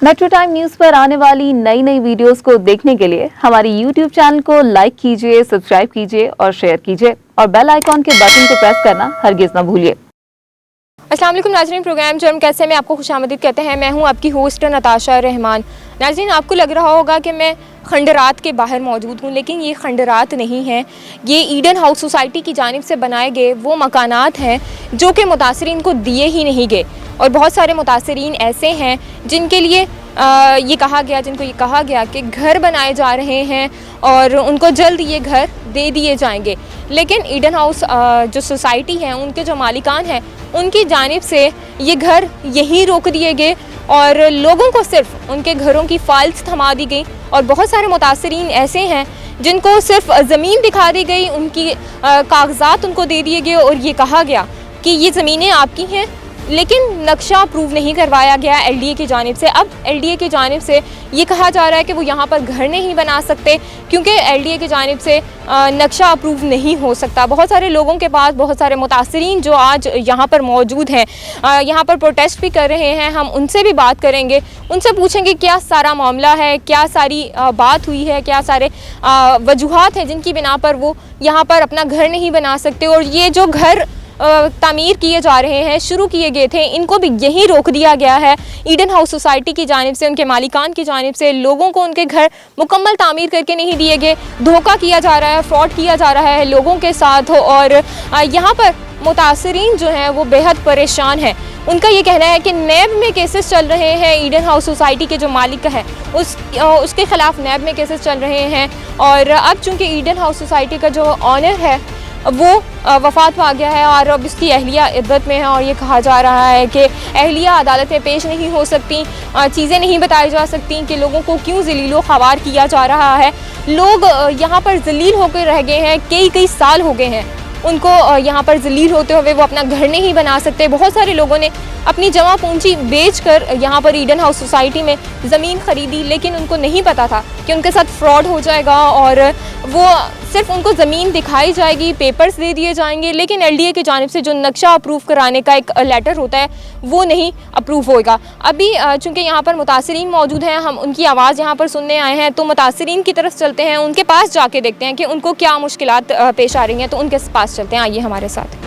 Metro time news पर आने वाली नई नई वीडियोस को देखने के लिए हमारे यूट्यूब चैनल को लाइक कीजिए, सब्सक्राइब कीजिए और शेयर कीजिए और बेल आइकॉन के बटन को प्रेस करना हरगिज न भूलिए। अस्सलाम वालेकुम नाज़रीन, प्रोग्राम जर्म कैसे में आपको खुशामदीद कहते हैं। मैं हूं आपकी होस्ट नताशा रहमान। नाज़रीन, आपको लग रहा होगा कि मैं खंडरात के बाहर मौजूद हूं, लेकिन ये खंडरात नहीं है। ये ईडन हाउस सोसाइटी की जानिब से बनाए गए वो मकानात हैं जो कि मुतासरीन को दिए ही नहीं गए। और बहुत सारे मुतासरीन ऐसे हैं जिनके लिए जिनको ये कहा गया कि घर बनाए जा रहे हैं और उनको जल्द ये घर दे दिए जाएंगे। लेकिन ईडन हाउस जो सोसाइटी है, उनके जो मालिकान हैं, उनकी जानिब से ये घर यहीं रोक दिए गए और लोगों को सिर्फ उनके घरों की फाइल्स थमा दी गई। और बहुत सारे मुतासरीन ऐसे हैं जिनको सिर्फ ज़मीन दिखा दी गई, उनकी कागजात उनको दे दिए गए और ये कहा गया कि ये ज़मीनें आपकी हैं, लेकिन नक्शा अप्रूव नहीं करवाया गया एलडीए की जानिब से। अब एलडीए की जानिब से ये कहा जा रहा है कि वो यहाँ पर घर नहीं बना सकते क्योंकि एलडीए की जानिब से नक्शा अप्रूव नहीं हो सकता। बहुत सारे लोगों के पास, बहुत सारे मुतासरीन जो आज यहाँ पर मौजूद हैं, यहाँ पर प्रोटेस्ट भी कर रहे हैं, हम उनसे भी बात करेंगे, उनसे पूछेंगे क्या सारा मामला है, क्या सारी बात हुई है, क्या सारे वजूहात हैं जिनकी बिना पर वो यहाँ पर अपना घर नहीं बना सकते। और ये जो घर तामीर किए जा रहे हैं, शुरू किए गए थे, इनको भी यहीं रोक दिया गया है ईडन हाउस सोसाइटी की जानिब से, उनके मालिकान की जानिब से। लोगों को उनके घर मुकम्मल तामीर करके नहीं दिए गए, धोखा किया जा रहा है, फ्रॉड किया जा रहा है लोगों के साथ। और यहाँ पर मुतासरीन जो हैं वो बेहद परेशान हैं। उनका ये कहना है कि नैब में केसेस चल रहे हैं, ईडन हाउस सोसाइटी के जो मालिक है उसके ख़िलाफ़ नैब में केसेस चल रहे हैं। और अब चूँकि ईडन हाउस सोसाइटी का जो ऑनर है वो वफ़ात पा गया है और अब उसकी अहलिया इद्दत में है और ये कहा जा रहा है कि अहलिया अदालत में पेश नहीं हो सकती, चीज़ें नहीं बताई जा सकती कि लोगों को क्यों ज़लीलो ख़वार किया जा रहा है। लोग यहाँ पर ज़लील होकर रह गए हैं, कई साल हो गए हैं उनको यहाँ पर ज़लील होते हुए, वो अपना घर नहीं बना सकते। बहुत सारे लोगों ने अपनी जमा पूंजी बेचकर यहाँ पर ईडन हाउस सोसाइटी में ज़मीन ख़रीदी, लेकिन उनको नहीं पता था कि उनके साथ फ्रॉड हो जाएगा और वो सिर्फ उनको ज़मीन दिखाई जाएगी, पेपर्स दे दिए जाएंगे, लेकिन एलडीए की जानिब से जो नक्शा अप्रूव कराने का एक लेटर होता है वो नहीं अप्रूव होगा। अभी चूँकि यहाँ पर मुतासरीन मौजूद हैं, हम उनकी आवाज़ यहाँ पर सुनने आए हैं, तो मुतासरीन की तरफ चलते हैं, उनके पास जाके देखते हैं कि उनको क्या मुश्किलात पेश आ रही हैं। तो उनके पास चलते हैं, आइए हमारे साथ।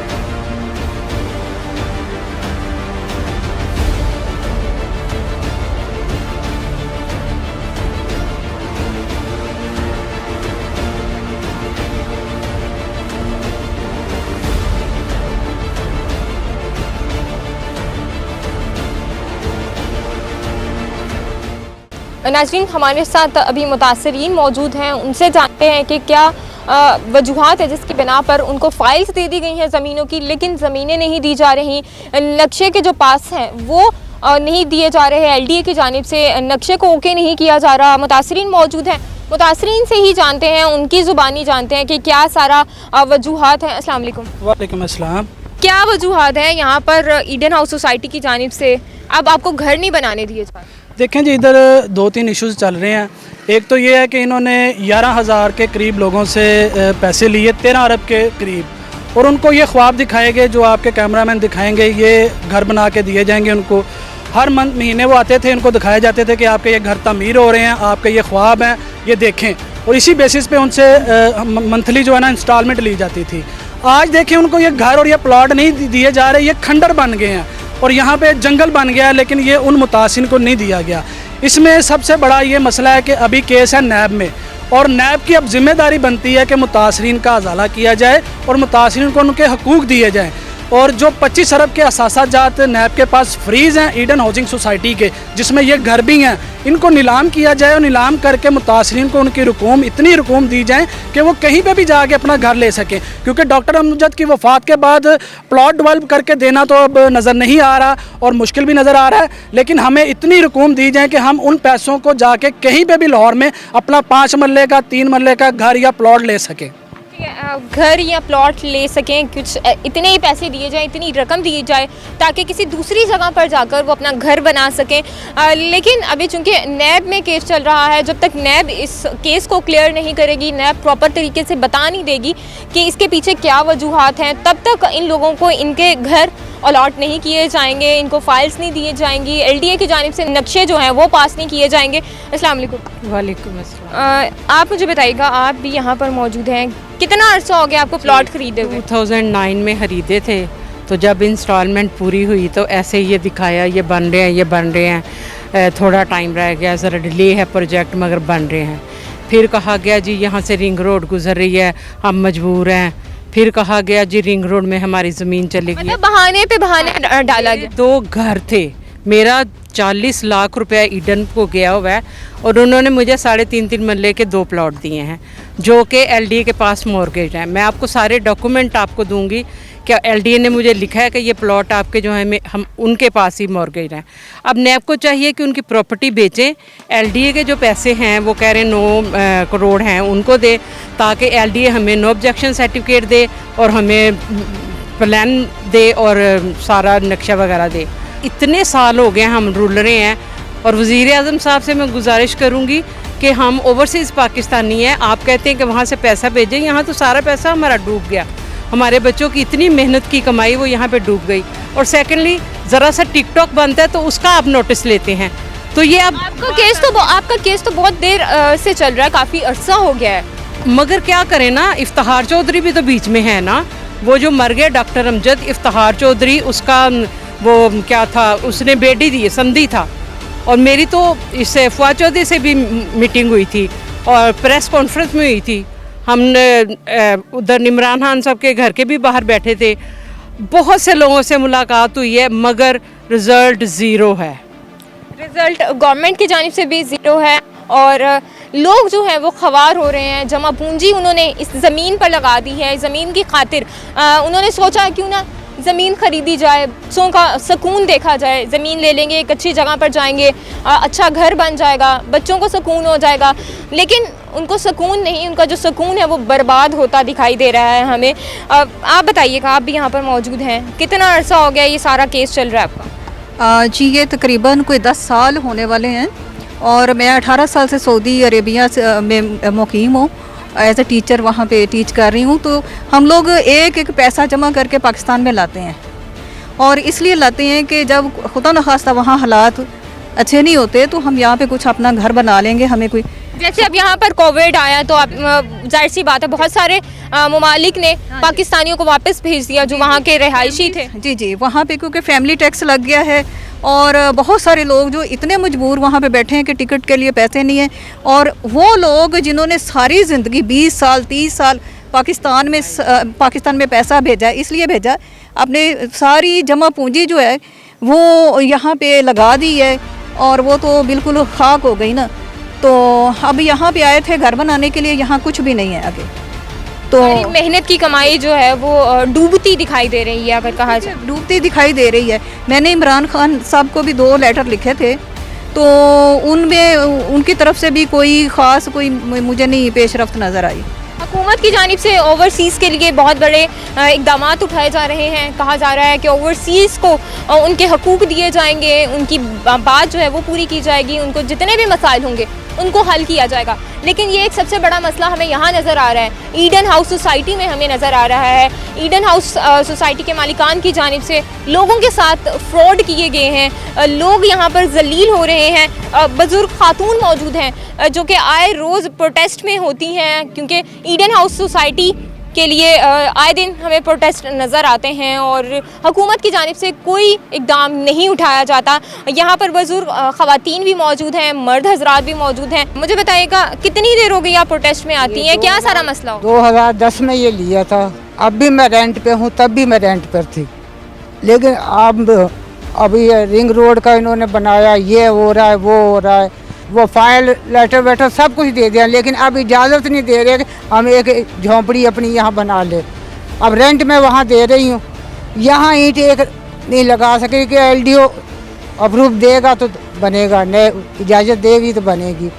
नाज़रीन, हमारे साथ अभी मुतासरीन मौजूद हैं, उनसे जानते हैं कि क्या वजूहात है जिसकी बिना पर उनको फाइल्स दे दी गई हैं ज़मीनों की, लेकिन ज़मीनें नहीं दी जा रही। नक्शे के जो पास हैं वो नहीं दिए जा रहे हैं, एलडीए की जानिब से नक्शे को ओके नहीं किया जा रहा। मुतासरीन मौजूद हैं, मुतासरीन से ही जानते हैं, उनकी ज़ुबानी जानते हैं कि क्या सारा वजूहात हैं। अस्सलाम वालेकुम। वालेकुम अस्सलाम। क्या वजूहात है यहाँ पर ईडन हाउस सोसाइटी की जानिब से अब आपको घर नहीं बनाने दिए जा रहे? देखें जी, इधर 2-3 इश्यूज़ चल रहे हैं। एक तो ये है कि इन्होंने 11,000 के करीब लोगों से पैसे लिए, 13 अरब के करीब, और उनको ये ख्वाब दिखाए गए जो आपके कैमरामैन दिखाएंगे, ये घर बना के दिए जाएंगे उनको। हर महीने वो आते थे, इनको दिखाए जाते थे कि आपके ये घर तमीर हो रहे हैं, आपके ये ख्वाब हैं, ये देखें, और इसी बेसिस पे उनसे मंथली जो है ना इंस्टॉलमेंट ली जाती थी। आज देखें उनको ये घर और ये प्लॉट नहीं दिए जा रहे, ये खंडर बन गए हैं और यहाँ पे जंगल बन गया है, लेकिन ये उन मुतासिन को नहीं दिया गया। इसमें सबसे बड़ा ये मसला है कि अभी केस है नैब में, और नैब की अब जिम्मेदारी बनती है कि मुतासरीन का अजाला किया जाए और मुतासरीन को उनके हकूक़ दिए जाएँ। और जो 25 अरब के असासाजात नैब के पास फ्रीज़ हैं ईडन हाउसिंग सोसाइटी के, जिसमें ये घर भी हैं, इनको नीलाम किया जाए और नीलाम करके मुतासरीन को उनकी रकूम, इतनी रकूम दी जाए कि वो कहीं पे भी जाके अपना घर ले सकें। क्योंकि डॉक्टर अमजद की वफ़ात के बाद प्लॉट डेवलप करके देना तो अब नज़र नहीं आ रहा और मुश्किल भी नज़र आ रहा है, लेकिन हमें इतनी रकूम दी जाए कि हम उन पैसों को जाके कहीं पर भी लाहौर में अपना 5 मरले का, 3 मरले का घर या प्लॉट ले सकें, घर या प्लॉट ले सकें। कुछ इतने ही पैसे दिए जाएं, इतनी रकम दी जाए ताकि किसी दूसरी जगह पर जाकर वो अपना घर बना सकें। लेकिन अभी चूंकि नैब में केस चल रहा है, जब तक नैब इस केस को क्लियर नहीं करेगी, नैब प्रॉपर तरीके से बता नहीं देगी कि इसके पीछे क्या वजूहात हैं, तब तक इन लोगों को इनके घर अलॉट नहीं किए जाएंगे, इनको फाइल्स नहीं दिए जाएंगी, LDA की जानिब से नक्शे जो हैं वो पास नहीं किए जाएंगे। अस्सलाम वालेकुम। वालेकुम अस्सलाम। आप मुझे बताइएगा, आप भी यहाँ पर मौजूद हैं, कितना अर्सा हो गया आपको प्लॉट खरीदे हुए? 2009 में खरीदे थे, तो जब इंस्टॉलमेंट पूरी हुई तो ऐसे ये दिखाया ये बन रहे हैं, ये बन रहे हैं, थोड़ा टाइम रह गया, ज़रा डिले है प्रोजेक्ट मगर बन रहे हैं। फिर कहा गया जी यहाँ से रिंग रोड गुजर रही है, हम मजबूर हैं। फिर कहा गया जी रिंग रोड में हमारी ज़मीन चलेगी। मतलब बहाने पे बहाने डाला गया। 2 घर थे, मेरा 40 लाख रुपया ईडन को गया हुआ है और उन्होंने मुझे 3.5 मरले के 2 प्लॉट दिए हैं जो कि LDA के पास मॉर्गेज हैं। मैं आपको सारे डॉक्यूमेंट आपको दूंगी कि LDA ने मुझे लिखा है कि ये प्लॉट आपके जो है हम उनके पास ही मॉर्गेज हैं। अब नैब को चाहिए कि उनकी प्रॉपर्टी बेचें, LDA के जो पैसे हैं वो कह रहे हैं 9 करोड़ हैं उनको दे, ताकि LDA हमें नो ऑब्जेक्शन सर्टिफिकेट दे और हमें प्लान दे और सारा नक्शा वगैरह दे। इतने साल हो गए हम रूल रहे हैं और वज़ीर आज़म साहब से मैं गुजारिश करूंगी कि हम ओवरसीज़ पाकिस्तानी हैं, आप कहते हैं कि वहाँ से पैसा भेजें, यहाँ तो सारा पैसा हमारा डूब गया, हमारे बच्चों की इतनी मेहनत की कमाई वो यहाँ पे डूब गई। और सेकेंडली ज़रा सा टिकटॉक बनता है तो उसका आप नोटिस लेते हैं, तो ये अब आपका केस तो बहुत देर से चल रहा है, काफ़ी अरसा हो गया है। मगर क्या करें ना, इफ्तिखार चौधरी भी तो बीच में है ना, वो जो मर गए डॉक्टर अमजद इफ्तिखार चौधरी, उसका वो क्या था, उसने बेटी दी, संधि था। और मेरी तो इससे फवाद चौधरी से भी मीटिंग हुई थी और प्रेस कॉन्फ्रेंस में हुई थी। हमने उधर इमरान खान साहब के घर के भी बाहर बैठे थे, बहुत से लोगों से मुलाकात हुई है मगर रिज़ल्ट ज़ीरो है। रिज़ल्ट गवर्नमेंट की जानिब से भी ज़ीरो है और लोग जो हैं वो ख्वार हो रहे हैं। जमा पूंजी उन्होंने इस ज़मीन पर लगा दी है, ज़मीन की खातिर उन्होंने सोचा क्यों ना ज़मीन ख़रीदी जाए, बच्चों का सुकून देखा जाए, ज़मीन ले लेंगे, एक अच्छी जगह पर जाएंगे, अच्छा घर बन जाएगा, बच्चों को सुकून हो जाएगा। लेकिन उनको सुकून नहीं, उनका जो सुकून है वो बर्बाद होता दिखाई दे रहा है हमें। आप बताइएगा, आप भी यहाँ पर मौजूद हैं, कितना अरसा हो गया ये सारा केस चल रहा है आपका? जी ये तकरीबन कोई 10 साल होने वाले हैं और मैं 18 साल से सऊदी अरेबिया में मुकीम हूँ, एज ए टीचर वहाँ पे टीच कर रही हूँ। तो हम लोग एक एक पैसा जमा करके पाकिस्तान में लाते हैं और इसलिए लाते हैं कि जब खुदा न खास्ता वहाँ हालात अच्छे नहीं होते तो हम यहाँ पे कुछ अपना घर बना लेंगे। हमें कोई जैसे अब यहाँ पर कोविड आया तो आप जाहिर सी बात है बहुत सारे ममालिक ने पाकिस्तानियों को वापस भेज दिया जो वहाँ के रिहायशी थे। जी जी, वहाँ पे क्योंकि फैमिली टैक्स लग गया है और बहुत सारे लोग जो इतने मजबूर वहाँ पे बैठे हैं कि टिकट के लिए पैसे नहीं हैं। और वो लोग जिन्होंने सारी ज़िंदगी 20 साल 30 साल पाकिस्तान में पैसा भेजा, इसलिए भेजा अपने सारी जमा पूंजी जो है वो यहाँ पे लगा दी है और वो तो बिल्कुल खाक हो गई ना। तो अब यहाँ पे आए थे घर बनाने के लिए, यहाँ कुछ भी नहीं है आगे। तो मेहनत की कमाई जो है वो डूबती दिखाई दे रही है, अगर कहा जाए डूबती दिखाई दे रही है। मैंने इमरान खान साहब को भी 2 लेटर लिखे थे तो उनमें उनकी तरफ से भी कोई ख़ास कोई मुझे नहीं पेशरफ्त नज़र आई। हुकूमत की जानिब से ओवरसीज़ के लिए बहुत बड़े इक़दाम उठाए जा रहे हैं। कहा जा रहा है कि ओवरसीज़ को उनके हकूक़ दिए जाएंगे, उनकी बात जो है वो पूरी की जाएगी, उनको जितने भी मसाइल होंगे उनको हल किया जाएगा। लेकिन ये एक सबसे बड़ा मसला हमें यहाँ नज़र आ रहा है, ईडन हाउस सोसाइटी में हमें नज़र आ रहा है। ईडन हाउस सोसाइटी के मालिकान की जानिब से लोगों के साथ फ्रॉड किए गए हैं, लोग यहाँ पर जलील हो रहे हैं। बुजुर्ग खातून मौजूद हैं जो कि आए रोज़ प्रोटेस्ट में होती हैं, क्योंकि ईडन हाउस सोसाइटी के लिए आए दिन हमें प्रोटेस्ट नज़र आते हैं और हुकूमत की जानिब से कोई इक़दाम नहीं उठाया जाता। यहाँ पर बुजुर्ग ख़वातीन भी मौजूद हैं, मर्द हजरात भी मौजूद हैं। मुझे बताइएगा कितनी देर हो गई आप प्रोटेस्ट में आती हैं, क्या सारा मसला हो? 2010 में ये लिया था, अब भी मैं रेंट पे हूँ, तब भी मैं रेंट पर थी। लेकिन अब अभी रिंग रोड का इन्होंने बनाया, ये हो रहा है, वो हो रहा है, वो फाइल लेटर वेटर सब कुछ दे दिया, लेकिन अब इजाज़त नहीं दे रहे कि हम एक झोंपड़ी अपनी यहाँ बना ले। अब रेंट में वहाँ दे रही हूँ, यहाँ ईंट एक नहीं लगा सके कि LDO अप्रूव देगा तो बनेगा, नहीं इजाज़त देगी तो बनेगी।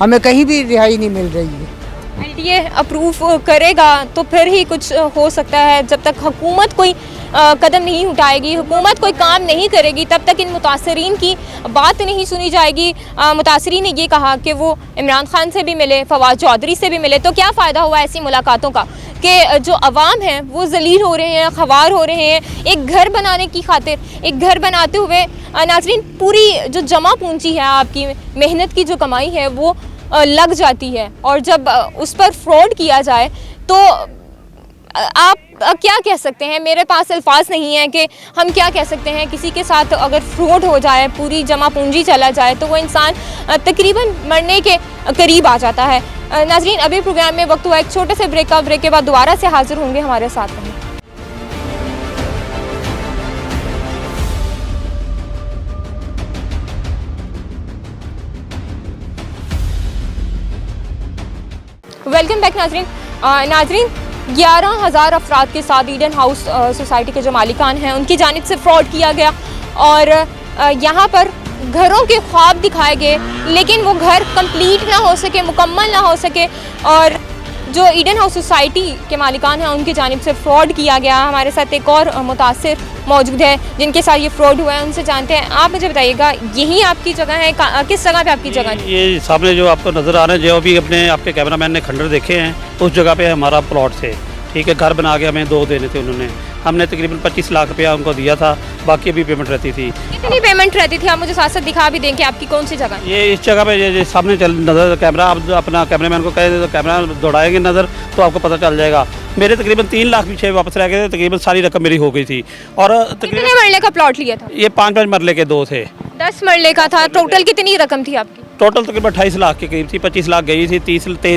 हमें कहीं भी रिहाई नहीं मिल रही है। एलडीए अप्रूव करेगा तो फिर ही कुछ हो सकता है। जब तक हुकूमत कोई कदम नहीं उठाएगी, हुकूमत कोई काम नहीं करेगी, तब तक इन मुतासरीन की बात नहीं सुनी जाएगी। मुतासरीन ने ये कहा कि वो इमरान खान से भी मिले, फवाद चौधरी से भी मिले, तो क्या फ़ायदा हुआ ऐसी मुलाकातों का कि जो अवाम हैं वो ज़लील हो रहे हैं, ख़वार हो रहे हैं। एक घर बनाने की खातिर, एक घर बनाते हुए नाज़रीन पूरी जो जमा पूंजी है, आपकी मेहनत की जो कमाई है वो लग जाती है, और जब उस पर फ्रॉड किया जाए तो आप क्या कह सकते हैं। मेरे पास अल्फाज नहीं है कि हम क्या कह सकते हैं। किसी के साथ अगर फ्रॉड हो जाए, पूरी जमा पूंजी चला जाए, तो वो इंसान तकरीबन मरने के करीब आ जाता है। नाज़रीन, अभी प्रोग्राम में वक्त हुआ एक छोटे से ब्रेक का। ब्रेक के बाद दोबारा से हाजिर होंगे, हमारे साथ रहें। वेलकम बैक नाज़रीन। नाज़रीन, 11,000 अफराद के साथ ईडन हाउस सोसाइटी के जो मालिकान हैं उनकी जानिब से फ्रॉड किया गया, और यहाँ पर घरों के ख्वाब दिखाए गए, लेकिन वो घर कंप्लीट ना हो सके, मुकम्मल ना हो सके, और जो ईडन हाउस सोसाइटी के मालिकान हैं उनकी जानिब से फ्रॉड किया गया। हमारे साथ एक और मुतासिर मौजूद है जिनके साथ ये फ्रॉड हुआ है, उनसे जानते हैं। आप मुझे बताइएगा, यही आपकी जगह है? किस जगह पे आपकी जगह है? ये सामने जो आपको नज़र आ रहे हैं, जो अभी अपने आपके कैमरामैन ने खंडर देखे हैं, उस जगह पे हमारा प्लॉट थे। ठीक है, घर बना के हमें 2 देने थे उन्होंने। हमने तकरीबन 25 लाख रुपया उनको दिया था, बाकी अभी पेमेंट रहती थी। कितनी पेमेंट रहती थी? आप मुझे साथ साथ दिखा भी दें कि आपकी कौन सी जगह है? ये इस जगह पे ये सामने चल नज़र कैमरा, आप अपना कैमरामैन को कहे तो कैमरा दौड़ाएंगे नज़र, तो आपको पता चल जाएगा। मेरे तकरीबन 3 लाख पीछे वापस रह गए थे, तकरीबन सारी रकम मेरी हो गई थी। और कितने मरले का प्लॉट लिया था? ये 5-5 मरले के 2 थे। 10 मरले का था। टोटल कितनी रकम थी आपकी? टोटल तकरीबन 28 लाख के करीब थी। 25 लाख गई थी,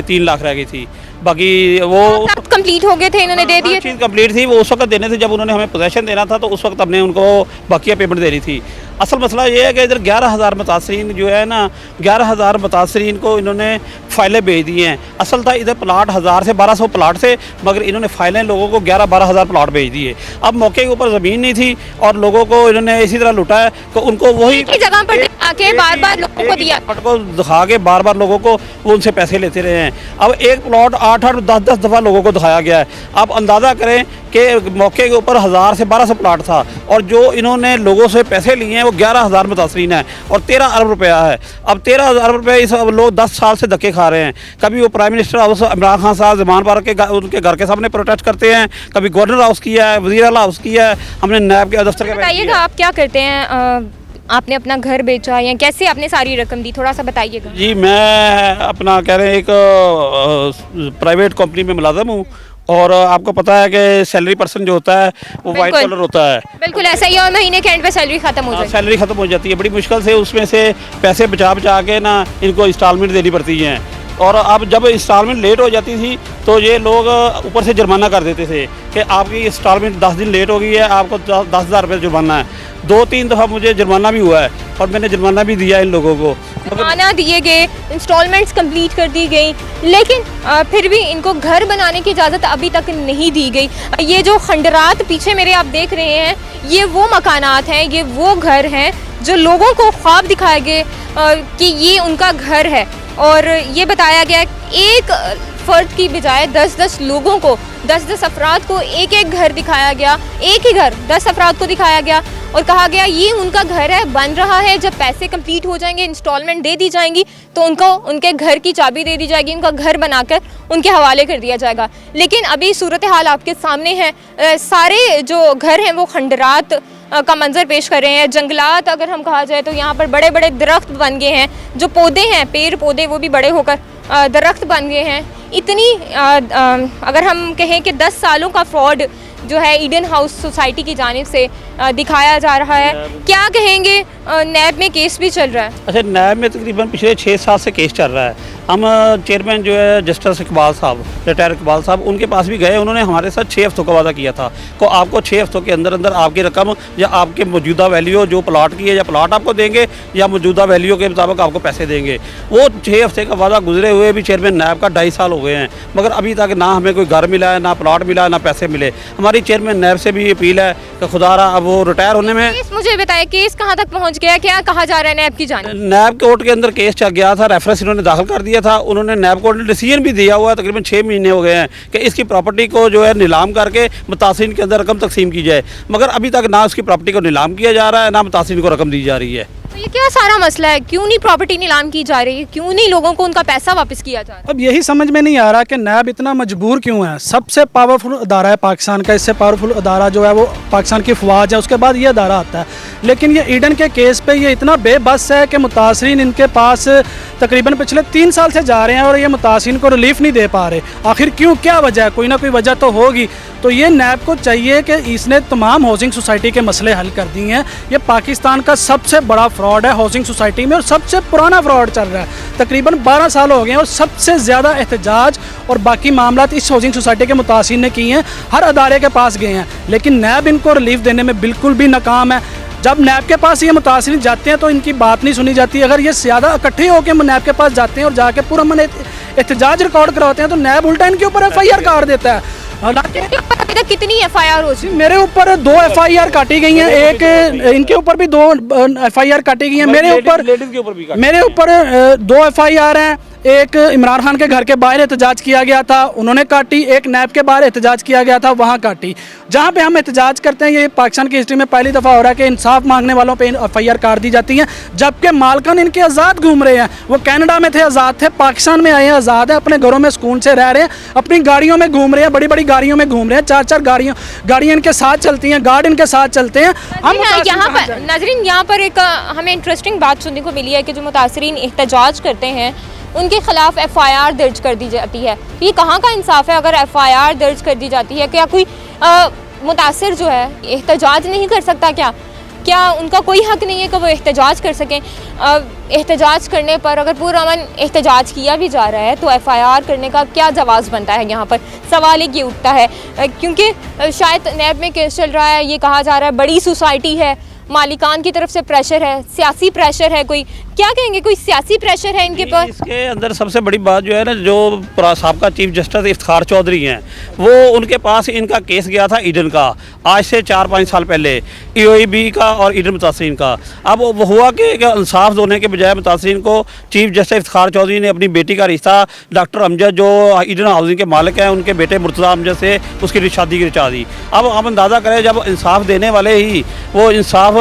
3 लाख रह गई थी। बाकी वो कंप्लीट हो गए थे, इन्होंने दे दिए? चीज़ कंप्लीट थी, वो उस वक्त देने थे जब उन्होंने हमें पोजेशन देना था, तो उस वक्त हमने उनको बाकिया पेमेंट देनी थी। असल मसला ये है कि इधर 11,000 मुतासरीन जो है ना, 11,000 मुतासरीन को इन्होंने फ़ाइलें भेज दी हैं। असल था इधर प्लाट 1000 से 1200 प्लाट थे, मगर इन्होंने फ़ाइलें लोगों को 11-12 हज़ार प्लाट भेज दिए। अब मौके के ऊपर ज़मीन नहीं थी और लोगों को इन्होंने इसी तरह लुटा है कि उनको वही जगह पर आके बार-बार लोगों को दिया, प्लाट को दिखा के बार-बार लोगों को वो उनसे पैसे लेते रहे हैं। अब एक प्लाट 8-8, 10-10 दफ़ा लोगों को दिखाया गया है। आप अंदाज़ा करें कि मौके के ऊपर 1000 से 1200 प्लाट था, और जो इन्होंने लोगों से पैसे लिए हैं वो 11,000 मुतासरीन है, और 13 अरब रुपया है। अब 13 अरब रुपये इस लोग 10 साल से धक्के खा रहे हैं। कभी वो prime minister house Imran Khan साहब जमान पार्क के उनके घर के सामने प्रोटेस्ट करते हैं, कभी गवर्नर हाउस किया है, वज़ीर आला हाउस किया है, हमने नायब के दफ्तर के। बताइएगा, आप क्या करते हैं? आपने अपना घर बेचा या कैसे आपने सारी रकम दी, थोड़ा सा बताइएगा। जी, मैं अपना कह रहे हैं एक प्राइवेट कंपनी में मुलाजिम हूँ, और आपको पता है कि सैलरी पर्सन जो होता है वो वाइट कलर होता है। बिल्कुल ऐसा ही है, और महीने के एंड पे सैलरी खत्म हो जाती है। सैलरी ख़त्म हो जाती है, बड़ी मुश्किल से उसमें से पैसे बचा के ना इनको इंस्टॉलमेंट देनी पड़ती हैं। और अब जब इंस्टॉलमेंट लेट हो जाती थी तो ये लोग ऊपर से जुर्माना कर देते थे कि आपकी इंस्टॉलमेंट 10 दिन लेट हो गई है, आपको 10,000 रुपये जुर्माना है। 2-3 दफ़ा मुझे जुर्माना भी हुआ है, और मैंने जुर्माना भी दिया इन लोगों को। जुर्माना दिए गए, इंस्टॉलमेंट्स कंप्लीट कर दी गई, लेकिन फिर भी इनको घर बनाने की इजाज़त अभी तक नहीं दी गई। ये जो खंडरात पीछे मेरे आप देख रहे हैं, ये वो मकानात हैं, ये वो घर हैं जो लोगों को ख्वाब दिखाए गए कि ये उनका घर है, और ये बताया गया एक फ़र्द की बजाय 10-10 लोगों को, 10-10 अफराद को एक घर दिखाया गया। एक ही घर 10 अफराद को दिखाया गया और कहा गया ये उनका घर है, बन रहा है, जब पैसे कंप्लीट हो जाएंगे, इंस्टॉलमेंट दे दी जाएंगी, तो उनको उनके घर की चाबी दे दी जाएगी, उनका घर बनाकर उनके हवाले कर दिया जाएगा। लेकिन अभी सूरत हाल आपके सामने है। सारे जो घर हैं वो खंडरात का मंजर पेश कर रहे हैं। जंगलात अगर हम कहा जाए तो यहाँ पर बड़े बड़े दरख्त बन गए हैं, जो पौधे हैं, पेड़ पौधे, वो भी बड़े होकर दरख्त बन गए हैं। इतनी अगर हम कहें कि 10 सालों का फ्रॉड जो है ईडन हाउस सोसाइटी की जानिब से दिखाया जा रहा है, क्या कहेंगे? नैब में केस भी चल रहा है। अच्छा, नैब में तकरीबन पिछले 6 साल से केस चल रहा है। हम चेयरमैन जो है जस्टिस इकबाल साहब, रिटायर इकबाल साहब, उनके पास भी गए। उन्होंने हमारे साथ 6 हफ्तों का वादा किया था कि आपको 6 हफ्तों के अंदर अंदर आपकी रकम या आपके मौजूदा वैल्यू जो प्लाट की है, या प्लाट आपको देंगे या मौजूदा वैल्यू के मुताबिक आपको पैसे देंगे। वो 6 हफ्ते का वादा गुजरे हुए भी चेयरमैन नैब का 2.5 साल हो गए हैं, मगर अभी तक ना हमें कोई घर मिला है, ना प्लाट मिला है, ना पैसे मिले। हमारी चेयरमैन नैब से भी अपील है कि खुदारा अब वो रिटायर होने में। मुझे बताइए, केस कहाँ तक पहुँच पहुंच गया, क्या कहा जा रहा है नैब की जानिब? नैब कोर्ट के अंदर केस चल गया था, रेफरेंस इन्होंने दाखिल कर दिया था। उन्होंने नैब कोर्ट ने डिसीजन भी दिया हुआ है, तकरीबन 6 महीने हो गए हैं कि इसकी प्रॉपर्टी को जो है नीलाम करके मुतासिन के अंदर रकम तकसीम की जाए, मगर अभी तक ना उसकी प्रॉपर्टी को नीलाम किया जा रहा है, ना मुतासिन को रकम दी जा रही है। तो ये क्या सारा मसला है? क्यों नहीं प्रॉपर्टी नीलाम की जा रही है? क्यों नहीं लोगों को उनका पैसा वापस किया जा रहा है? अब यही समझ में नहीं आ रहा कि नैब इतना मजबूर क्यों है। सबसे पावरफुल अदारा है पाकिस्तान का, इससे पावरफुल अदारा जो है वो पाकिस्तान की फ़ौज है, उसके बाद ये अदारा आता है। लेकिन ये ईडन के केस पे ये इतना बेबस है कि मुतासरीन इनके पास तकरीबन पिछले 3 साल से जा रहे हैं और ये मुतासरीन को रिलीफ नहीं दे पा रहे। आखिर क्यों, क्या वजह है? कोई ना कोई वजह तो होगी। तो ये नैब को चाहिए कि इसने तमाम हाउसिंग सोसाइटी के मसले हल कर दिए हैं। ये पाकिस्तान का सबसे बड़ा फ्रॉड है हाउसिंग सोसाइटी में और सबसे पुराना फ्रॉड चल रहा है। तकरीबन 12 साल हो गए हैं और सबसे ज़्यादा एहतजाज और बाकी मामला इस हाउसिंग सोसाइटी के मुतासिर ने किए हैं, हर अदारे के पास गए हैं, लेकिन नैब इनको रिलीफ देने में बिल्कुल भी नाकाम है। जब नैब के पास ये मुतासिर जाते हैं तो इनकी बात नहीं सुनी जाती। अगर ये ज़्यादा इकट्ठे होकर नैब के पास जाते हैं और जाके पूरा मन एहतजाज रिकॉर्ड करवाते हैं तो नैब उल्टा इनके ऊपर FIR काट देता है। हालांकि अभी तक कितनी FIR हो चुकी? मेरे ऊपर 2 FIR काटी गई हैं, एक इनके ऊपर भी 2 FIR काटी गई हैं। मेरे ऊपर 2 FIR हैं। एक इमरान खान के घर के बाहर एहतजाज किया गया था, उन्होंने काटी। एक नैब के बाहर एहतजाज किया गया था, वहाँ काटी। जहाँ पे हम एहतजाज करते हैं, ये पाकिस्तान की हिस्ट्री में पहली दफ़ा हो रहा है कि इंसाफ मांगने वालों पे FIR काट दी जाती हैं, जबकि मालकान इनके आज़ाद घूम रहे हैं। वो कनाडा में थे, आज़ाद थे, पाकिस्तान में आए हैं, आज़ाद हैं, अपने घरों में सुकून से रह रहे हैं, अपनी गाड़ियों में घूम रहे हैं, बड़ी बड़ी गाड़ियों में घूम रहे हैं, 4-4 गाड़ियाँ इनके साथ चलती हैं, गार्ड इनके साथ चलते हैं। हम यहाँ पर नाज़रीन, यहाँ पर एक हमें इंटरेस्टिंग बात सुनने को मिली है कि जो मुतासरीन एहतजाज करते हैं उनके खिलाफ FIR दर्ज कर दी जाती है। ये कहाँ का इंसाफ है? अगर FIR दर्ज कर दी जाती है, क्या कोई मुतासिर जो है एहतजाज नहीं कर सकता? क्या उनका कोई हक नहीं है कि वो एहतजाज कर सकें? एहतजाज करने पर अगर पुरअमन एहतजाज किया भी जा रहा है तो FIR करने का क्या जवाज़ बनता है? यहाँ पर सवाल एक ये उठता है, क्योंकि शायद नैब में केस चल रहा है, ये कहा जा रहा है बड़ी सोसाइटी है, मालिकान की तरफ से प्रेशर है, सियासी प्रेशर है। कोई क्या कहेंगे, कोई सियासी प्रेशर है इनके पर? इसके अंदर सबसे बड़ी बात जो है ना, जो साबका चीफ जस्टिस इफ्तिखार चौधरी हैं, वो उनके पास इनका केस गया था ईडन का, आज से 4-5 साल पहले, EOB का और ईडन मुतासरीन का। अब वो हुआ कि इंसाफ देने के बजाय मुतासरीन को चीफ जस्टिस इफ्तिखार चौधरी ने अपनी बेटी का रिश्ता डॉक्टर अमजद, जो ईडन हाउसिंग के मालिक हैं, उनके बेटे मुर्तज़ा अमजद से उसकी शादी की रचा दी। अब हम अंदाज़ा करें, जब इंसाफ देने वाले ही वो इंसाफ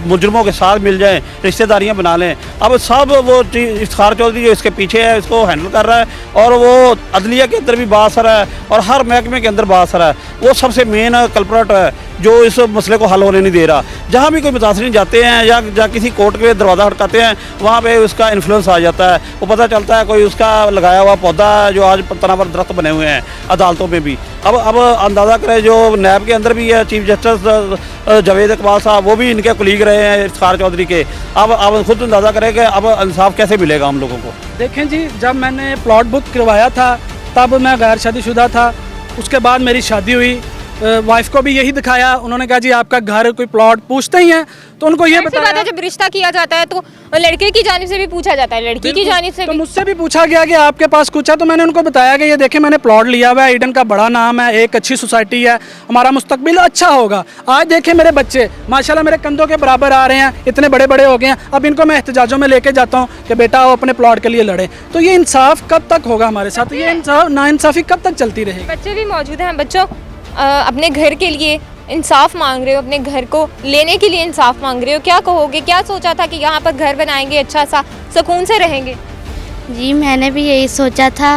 मुजरमों के साथ मिल जाएँ, रिश्तेदारियाँ बना लें। अब सब वो इफ्तिखार चौधरी जो इसके पीछे है, इसको हैंडल कर रहा है, और वो अदलिया के अंदर भी बासर है और हर महकमे के अंदर बासर है। वो सबसे मेन कल्प्रेट है जो इस मसले को हल होने नहीं दे रहा। जहाँ भी कोई मुतासरीन जाते हैं या किसी कोर्ट के दरवाज़ा खटकाते हैं, वहाँ पे उसका इन्फ्लुएंस आ जाता है। वो पता चलता है कोई उसका लगाया हुआ पौधा है जो आज तनावर दरख्त बने हुए हैं अदालतों में भी। अब अंदाज़ा करें, जो नैब के अंदर भी है चीफ जस्टिस जावेद इकबाल साहब, वो भी इनके कुलीग रहे हैं इफ्तिखार चौधरी के। अब खुद अंदाज़ा करें कि अब इंसाफ कैसे मिलेगा हम लोगों को। देखें जी, जब मैंने प्लॉट बुक करवाया था तब मैं गैर शादीशुदा था। उसके बाद मेरी शादी हुई, वाइफ को भी यही दिखाया, उन्होंने कहा जी आपका घर कोई प्लॉट पूछते ही हैं, तो उनको ये बताया। जब रिश्ता किया जाता है तो लड़के की जानिब से भी पूछा जाता है, लड़की की जानिब से तो भी। मुझसे भी पूछा गया कि आपके पास कुछ है, तो मैंने उनको बताया कि ये देखें मैंने प्लॉट लिया हुआ है, ईडन का बड़ा नाम है, एक अच्छी सोसाइटी है, हमारा मुस्तकबिल अच्छा होगा। आज देखें मेरे बच्चे माशाल्लाह मेरे कंधों के बराबर आ रहे हैं, इतने बड़े बड़े हो गए हैं। अब इनको मैं एहतजाजों में लेके जाता हूँ कि बेटा वो अपने प्लॉट के लिए लड़े। तो ये इंसाफ कब तक होगा हमारे साथ? ये इंसाफ नाइंसाफ़ी कब तक चलती रहेगी? बच्चे भी मौजूद हैं। बच्चों, अपने घर के लिए इंसाफ मांग रहे हो, अपने घर को लेने के लिए इंसाफ मांग रहे हो, क्या कहोगे? क्या सोचा था कि यहाँ पर घर बनाएंगे, अच्छा सा सुकून से रहेंगे? जी मैंने भी यही सोचा था।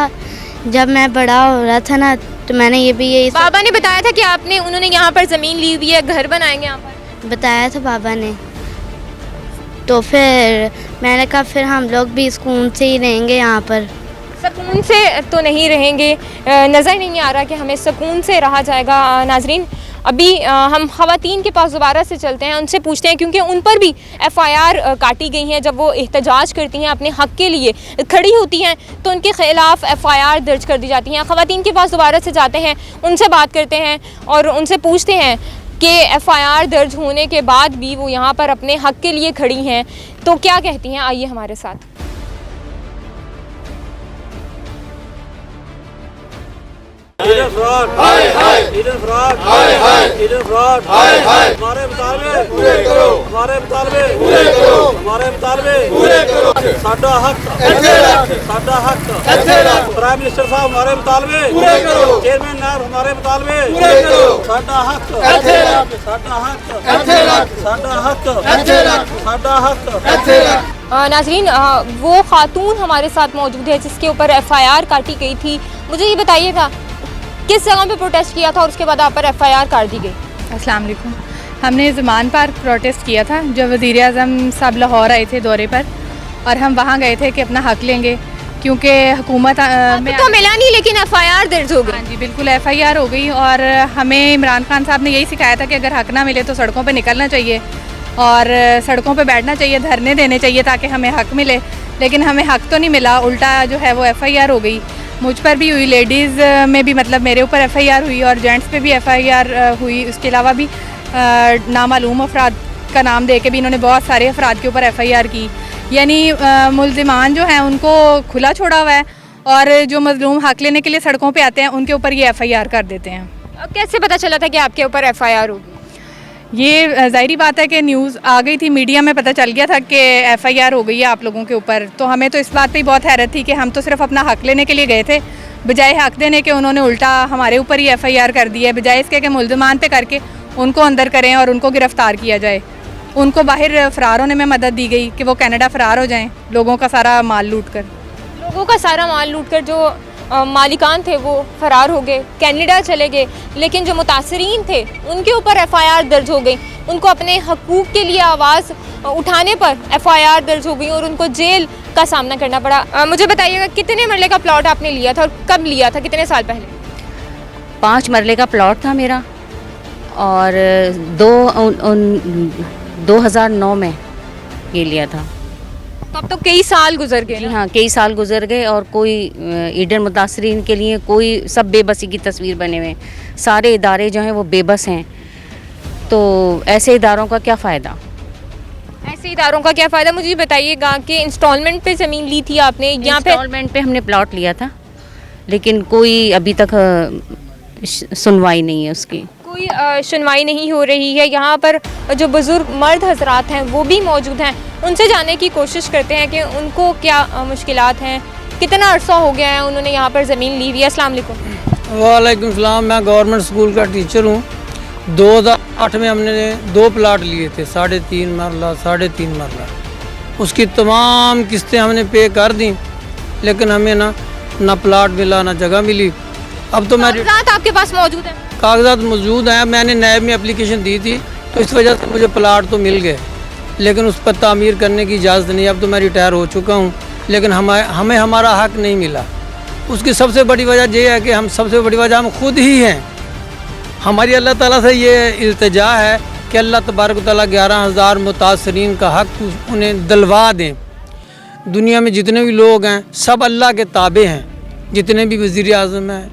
जब मैं बड़ा हो रहा था ना, तो मैंने ये भी यही बाबा ने बताया था कि उन्होंने यहाँ पर ज़मीन ली हुई है, घर बनाएंगे यहाँ पर, बताया था बाबा ने। तो फिर मैंने कहा फिर हम लोग भी सुकून से ही रहेंगे यहाँ पर। सुकून से तो नहीं रहेंगे, नज़र नहीं आ रहा कि हमें सुकून से रहा जाएगा। नाजरीन, अभी हम ख़वातीन के पास दोबारा से चलते हैं, उनसे पूछते हैं, क्योंकि उन पर भी FIR काटी गई हैं। जब वो एहतजाज करती हैं, अपने हक़ के लिए खड़ी होती हैं, तो उनके ख़िलाफ़ FIR दर्ज कर दी जाती हैं। ख़वातीन के पास दोबारा से जाते हैं, उनसे बात करते हैं और उनसे पूछते हैं कि FIR दर्ज होने के बाद भी वो यहाँ पर अपने हक़ के लिए खड़ी हैं, तो क्या कहती हैं? आइए हमारे साथ। ईडन फ्रॉड हाय हाय, ईडन फ्रॉड हाय हाय, ईडन फ्रॉड हाय हाय, हमारे मुतालबे पूरे करो, हमारे मुतालबे पूरे करो। साडा हक साडा हक प्राइम मिनिस्टर साहब हमारे मुतालबे पूरे करो, चेयरमैन नायब हमारे मुतालबे पूरे करो, साडा हक साडा हक साडा हक साडा हक। नाजरीन, वो खातून हमारे साथ मौजूद है जिसके ऊपर एफआईआर काटी गई थी। मुझे ये बताइएगा किस जगह पे प्रोटेस्ट किया था और उसके बाद आप पर एफआईआर काट दी गई? अस्सलाम वालेकुम। हमने ज़मान पार्क प्रोटेस्ट किया था जब वज़ीर आज़म साहब लाहौर आए थे दौरे पर, और हम वहाँ गए थे कि अपना हक लेंगे क्योंकि हुकूमत में तो मिला नहीं, लेकिन एफआईआर दर्ज हो गई। हाँ जी बिल्कुल एफआईआर हो गई। और हमें इमरान खान साहब ने यही सिखाया था कि अगर हक ना मिले तो सड़कों पे निकलना चाहिए और सड़कों पे बैठना चाहिए, धरने देने चाहिए ताकि हमें हक मिले। लेकिन हमें हक तो नहीं मिला, उल्टा जो है वो एफआईआर हो गई। मुझ पर भी हुई, लेडीज़ में भी मतलब मेरे ऊपर एफआईआर हुई और जेंट्स पे भी एफआईआर हुई। उसके अलावा भी नामालूम अफराद का नाम दे के भी इन्होंने बहुत सारे अफराद के ऊपर एफआईआर की। यानी मुल्ज़िमान जो हैं उनको खुला छोड़ा हुआ है और जो मज़लूम हक लेने के लिए सड़कों पे आते हैं उनके ऊपर ये एफआईआर कर देते हैं। कैसे पता चला था कि आपके ऊपर एफआईआर होगी? ये ज़ाहिरी बात है कि न्यूज़ आ गई थी, मीडिया में पता चल गया था कि एफआईआर हो गई है आप लोगों के ऊपर। तो हमें तो इस बात पे बहुत हैरत थी कि हम तो सिर्फ अपना हक लेने के लिए गए थे, बजाय हक देने के उन्होंने उल्टा हमारे ऊपर ही एफआईआर कर दी है। बजाय इसके कि मुल्ज़िमान पे करके उनको अंदर करें और उनको गिरफ़्तार किया जाए। उनको बाहर फ़रार होने में मदद दी गई कि वो कनाडा फ़रार हो जाएँ लोगों का सारा माल लूट कर। लोगों का सारा माल लूट कर जो मालिकान थे वो फरार हो गए, कनाडा चले गए, लेकिन जो मुतासरीन थे उनके ऊपर एफआईआर दर्ज हो गई। उनको अपने हकूक़ के लिए आवाज़ उठाने पर एफआईआर दर्ज हो गई और उनको जेल का सामना करना पड़ा। मुझे बताइएगा कितने मरले का प्लॉट आपने लिया था और कब लिया था, कितने साल पहले? 5 मरले का प्लॉट था मेरा और 2009 में ये लिया था। तो अब तो कई साल गुजर गए जी ना? हाँ, कई साल गुजर गए और कोई ईडन मुतासरीन के लिए कोई सब बेबसी की तस्वीर बने हुए हैं। सारे इदारे जो हैं वो बेबस हैं, तो ऐसे इदारों का क्या फ़ायदा? ऐसे इदारों का क्या फ़ायदा? मुझे बताइएगा कि इंस्टॉलमेंट पे ज़मीन ली थी आपने, यहाँ पे इंस्टॉलमेंट पे हमने प्लॉट लिया था, लेकिन कोई अभी तक सुनवाई नहीं है उसकी। कोई सुनवाई नहीं हो रही है। यहाँ पर जो बुज़ुर्ग मर्द हजरात हैं वो भी मौजूद हैं, उनसे जानने की कोशिश करते हैं कि उनको क्या मुश्किलात हैं, कितना अरसा हो गया है उन्होंने यहाँ पर ज़मीन ली हुई है। अस्सलाम वालेकुम। वालेकुम सलाम। मैं गवर्नमेंट स्कूल का टीचर हूँ। 2008 में हमने 2 प्लाट लिए थे, 3.5 मरला 3.5 मरला। उसकी तमाम किस्तें हमने पे कर दी, लेकिन हमें ना प्लाट मिला ना जगह मिली। अब तो कागजात आपके पास मौजूद हैं? कागजात मौजूद हैं। मैंने नैब में एप्लीकेशन दी थी, तो इस वजह से मुझे प्लाट तो मिल गए, लेकिन उस पर तामीर करने की इजाज़त नहीं। अब तो मैं रिटायर हो चुका हूँ, लेकिन हमें हमारा हक नहीं मिला। उसकी सबसे बड़ी वजह ये है कि हम खुद ही हैं। हमारी अल्लाह ताला से ये इल्तिजा है कि अल्लाह तबारक व तआला 11,000 मुतासरीन का हक उन्हें दिलवा दें। दुनिया में जितने भी लोग हैं सब अल्लाह के ताबे हैं, जितने भी वज़ीर आज़म हैं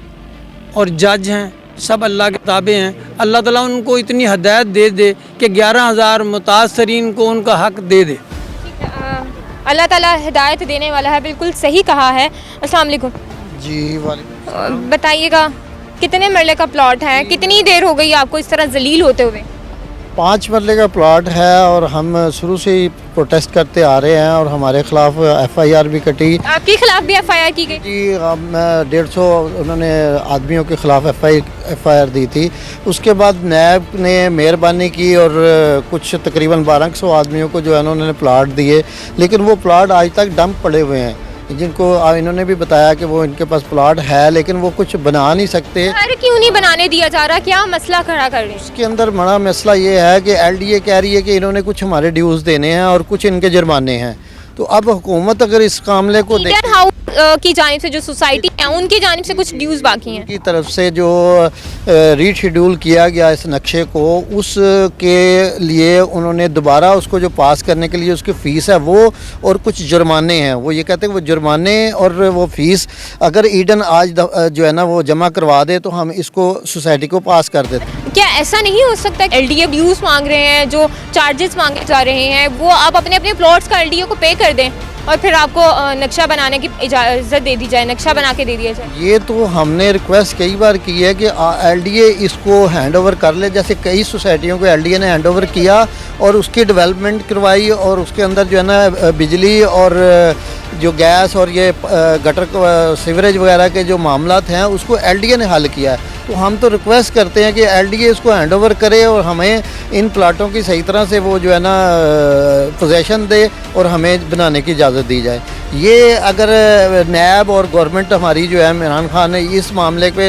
और जज हैं सब अल्लाह के ताबे हैं। अल्लाह ताला उनको इतनी हदायत दे दे कि 11,000 मुतासरीन को उनका हक दे दे। अल्लाह ताला हिदायत देने वाला है, बिल्कुल सही कहा है। अस्सलाम वालेकुम। जी वालेकुम। बताइएगा कितने मरले का प्लॉट है, कितनी देर हो गई आपको इस तरह जलील होते हुए? 5 मरले का प्लॉट है और हम शुरू से ही प्रोटेस्ट करते आ रहे हैं और हमारे खिलाफ एफआईआर भी कटी। आपके खिलाफ भी एफआईआर की गई? जी, मैं 150 उन्होंने आदमियों के खिलाफ एफआईआर दी थी। उसके बाद नैब ने मेहरबानी की और कुछ तकरीबन 1200 आदमियों को जो है उन्होंने प्लाट दिए, लेकिन वो प्लाट आज तक डंप पड़े हुए हैं, जिनको इन्होंने भी बताया कि वो इनके पास प्लाट है लेकिन वो कुछ बना नहीं सकते। अरे क्यों नहीं बनाने दिया जा रहा, क्या मसला खड़ा कर रहे हैं? इसके अंदर बड़ा मसला ये है कि एलडीए कह रही है कि इन्होंने कुछ हमारे ड्यूज़ देने हैं और कुछ इनके जुर्माने हैं। तो अब हुकूमत अगर इस मामले को ईडन हाउस की जानिब से जो सोसाइटी है उनकी जानिब से कुछ ड्यूज़ बाकी हैं, की तरफ से जो रीशेड्यूल किया गया इस नक्शे को, उसके लिए उन्होंने दोबारा उसको जो पास करने के लिए उसकी फ़ीस है वो और कुछ जुर्माने हैं। वो ये कहते हैं वो जुर्माने और वो फ़ीस अगर ईडन आज जो है ना वो जमा करवा दे तो हम इसको सोसाइटी को पास कर देते हैं। क्या ऐसा नहीं हो सकता एलडीए ड्यूज़ मांग रहे हैं, जो चार्जेस मांगे जा रहे हैं वो आप अपने अपने प्लॉट्स का एलडीए को पे कर दें? और फिर आपको नक्शा बनाने की इजाज़त दे दी जाए, नक्शा बना के दे दिया जाए? ये तो हमने रिक्वेस्ट कई बार की है कि एलडीए इसको हैंड ओवर कर ले। जैसे कई सोसाइटियों को एलडीए ने हैंड ओवर किया और उसकी डेवलपमेंट करवाई और उसके अंदर जो है ना बिजली और जो गैस और ये गटर सीवरेज वगैरह के जो मामलात हैं उसको एलडीए ने हल किया है। तो हम तो रिक्वेस्ट करते हैं कि एलडीए इसको हैंड ओवर करे और हमें इन प्लाटों की सही तरह से वो जो है ना पोजेसन दे और हमें बनाने की इजाज़त दी जाए। ये अगर नैब और गवर्नमेंट हमारी जो है इमरान खान इस मामले पे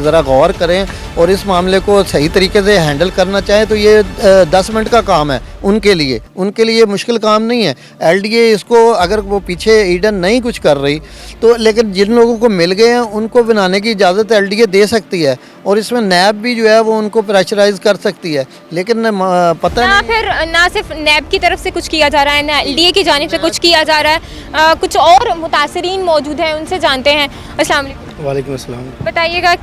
ज़रा गौर करें और इस मामले को सही तरीके से हैंडल करना चाहें तो ये 10 मिनट का काम है उनके लिए मुश्किल काम नहीं है। एलडीए इसको अगर वो पीछे ईडन नहीं कुछ कर रही तो लेकिन जिन लोगों को मिल गए हैं उनको बनाने की इजाज़त एलडीए दे सकती है और इसमें नैब भी जो है वो उनको प्रेशराइज कर सकती है। लेकिन पता ना फिर ना सिर्फ नैब की तरफ से कुछ किया जा रहा है ना एलडीए की जानिब से कुछ किया जा रहा है। कुछ और मुतासरीन मौजूद हैं, उनसे जानते हैं। अस्सलाम वालेकुम। वालेकुम अस्सलाम। बताइएगा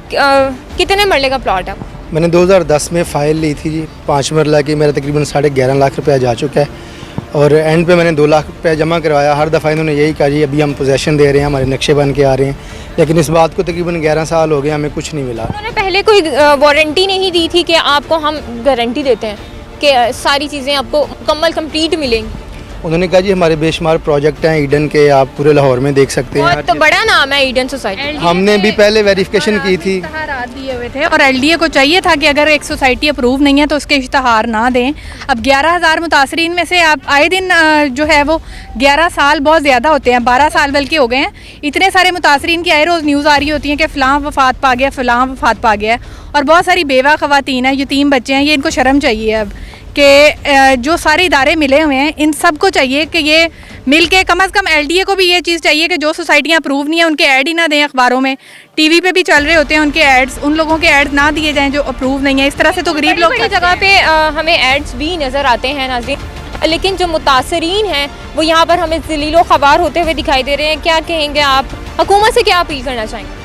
कितने मरले का प्लॉट है? मैंने 2010 में फ़ाइल ली थी जी 5 मरला की, मेरा तकरीबन 11.5 लाख रुपया जा चुका है और एंड पे मैंने 2 लाख रुपया जमा करवाया। हर दफ़ा इन्होंने यही कहा जी अभी हम पोजेसन दे रहे हैं, हमारे नक्शे बन के आ रहे हैं, लेकिन इस बात को तकरीबन 11 साल हो गए, हमें कुछ नहीं मिला। उन्होंने पहले कोई वारंटी नहीं दी थी कि आपको हम गारंटी देते हैं कि सारी चीज़ें आपको मुकम्मल कंप्लीट मिलेंगी? उन्होंने कहा जी हमारे बेशुमार प्रोजेक्ट हैं ईडन के, आप पूरे लाहौर में देख सकते हैं। तो बड़ा नाम है ईडन सोसाइटी। हमने भी पहले वेरिफिकेशन की थी दिए हुए थे और एलडीए को चाहिए था कि अगर एक सोसाइटी अप्रूव नहीं है तो उसके इश्तहार ना दें। अब 11,000 मुतासरीन में से आप आए दिन जो है वो 11 साल बहुत ज़्यादा होते हैं, 12 साल बल्कि हो गए हैं। इतने सारे मुतासरीन की आए रोज़ न्यूज़ आ रही होती है कि फ़लाँ वफ़ात पा गया, फ़लाँ वफ़ात पा गया है और बहुत सारी बेवा ख़वातीन हैं, यतीम बच्चे हैं। ये इनको शर्म चाहिए अब कि जो सारे इदारे मिले हुए हैं इन सब को चाहिए कि ये मिल के कम अज़ कम एलडीए को भी ये चीज़ चाहिए कि जो सोसाइटियाँ अप्रूव नहीं है उनके ऐड ही ना दें अखबारों में। टीवी पे भी चल रहे होते हैं उनके एड्स, उन लोगों के ऐड ना दिए जाएं जो अप्रूव नहीं है। इस तरह से तो गरीब लोग बड़ी जगह पे हमें एड्स भी नज़र आते हैं नाज़रीन, लेकिन जो मुतासरीन हैं वो यहाँ पर हमें ज़लीलो ख़बार होते हुए दिखाई दे रहे हैं। क्या कहेंगे आप, हुकूमत से क्या अपील करना चाहेंगे?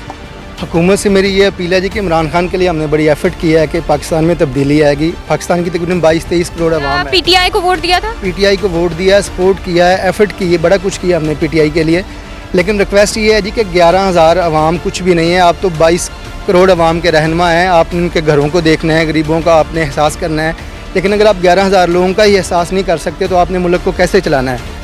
हुकूमत से मेरी ये अपील है जी कि इमरान खान के लिए हमने बड़ी एफर्ट किया है कि पाकिस्तान में तब्दीली आएगी। पाकिस्तान की तकरीबन 22-23 करोड़ आवाम है। पीटीआई को वोट दिया था? पीटीआई को वोट दिया, सपोर्ट किया है, एफर्ट की है, बड़ा कुछ किया हमने पीटीआई के लिए। लेकिन रिक्वेस्ट ये है जी कि 11,000 आवाम कुछ भी नहीं है। आप तो 22 करोड़ आवाम के रहनुमा हैं, आपने उनके घरों को देखना है, गरीबों का आपने एहसास करना है। लेकिन अगर आप 11,000 लोगों का ही एहसास नहीं कर सकते तो आपने मुल्क को कैसे चलाना है?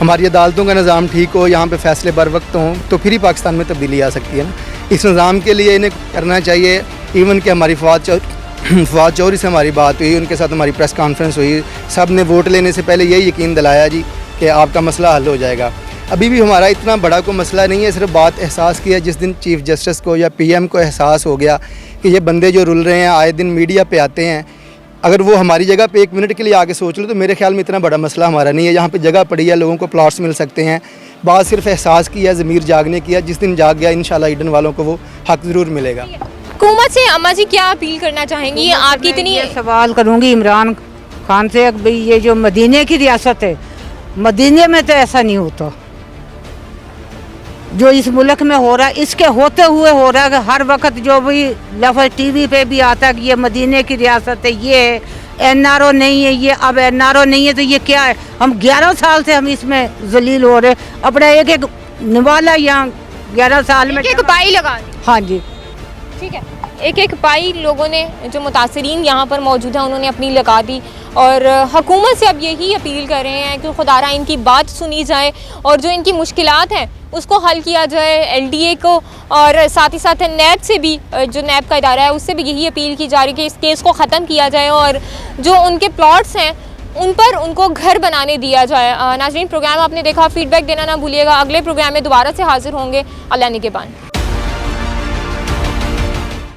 हमारी अदालतों का निज़ाम ठीक हो, यहाँ पे फ़ैसले बर वक्त हों तो फिर ही पाकिस्तान में तब्दीली आ सकती है ना। इस निज़ाम के लिए इन्हें करना चाहिए। इवन कि हमारी फवाद चौधरी से हमारी बात हुई, उनके साथ हमारी प्रेस कॉन्फ्रेंस हुई, सब ने वोट लेने से पहले यही यकीन दिलाया जी कि आपका मसला हल हो जाएगा। अभी भी हमारा इतना बड़ा कोई मसला नहीं है, सिर्फ बात एहसास की है। जिस दिन चीफ़ जस्टिस को या पीएम को एहसास हो गया कि ये बंदे जो रुल रहे हैं आए दिन मीडिया पे आते हैं, अगर वो हमारी जगह पे 1 मिनट के लिए आगे सोच लो तो मेरे ख्याल में इतना बड़ा मसला हमारा नहीं है। यहाँ पे जगह पड़ी है, लोगों को प्लॉट्स मिल सकते हैं। बात सिर्फ एहसास की है, ज़मीर जागने की है। जिस दिन जाग गया इंशाल्लाह ईडन वालों को वो हक ज़रूर मिलेगा। हुकूमत से अम्मा जी क्या अपील करना चाहेंगी? आपकी इतनी सवाल करूँगी इमरान खान से, भाई ये जो मदीने की रियासत है, मदीने में तो ऐसा नहीं होता जो इस मुल्क में हो रहा है। इसके होते हुए हो रहा है कि हर वक्त जो भी लफ्ज़ टीवी पे भी आता है कि ये मदीने की रियासत है, ये एनआरओ नहीं है, ये अब एनआरओ नहीं है, तो ये क्या है? हम 11 साल से हम इसमें जलील हो रहे, अपना एक निवाला यहाँ 11 साल में एक पाई लगा दी। हाँ जी ठीक है, एक पाई लोगों ने, जो मुतासरीन यहाँ पर मौजूद हैं उन्होंने अपनी लगा दी और हुकूमत से अब यही अपील कर रहे हैं कि खुदारा इनकी बात सुनी जाए और जो इनकी मुश्किलात हैं उसको हल किया जाए। एलडीए को और साथ ही साथ नैब से भी, जो नैब का इदारा है उससे भी यही अपील की जा रही है कि इस केस को ख़त्म किया जाए और जो उनके प्लॉट्स हैं उन पर उनको घर बनाने दिया जाए। नाज़रीन, प्रोग्राम आपने देखा, फीडबैक देना ना भूलिएगा। अगले प्रोग्राम में दोबारा से हाजिर होंगे। अल्लाह निगहबान।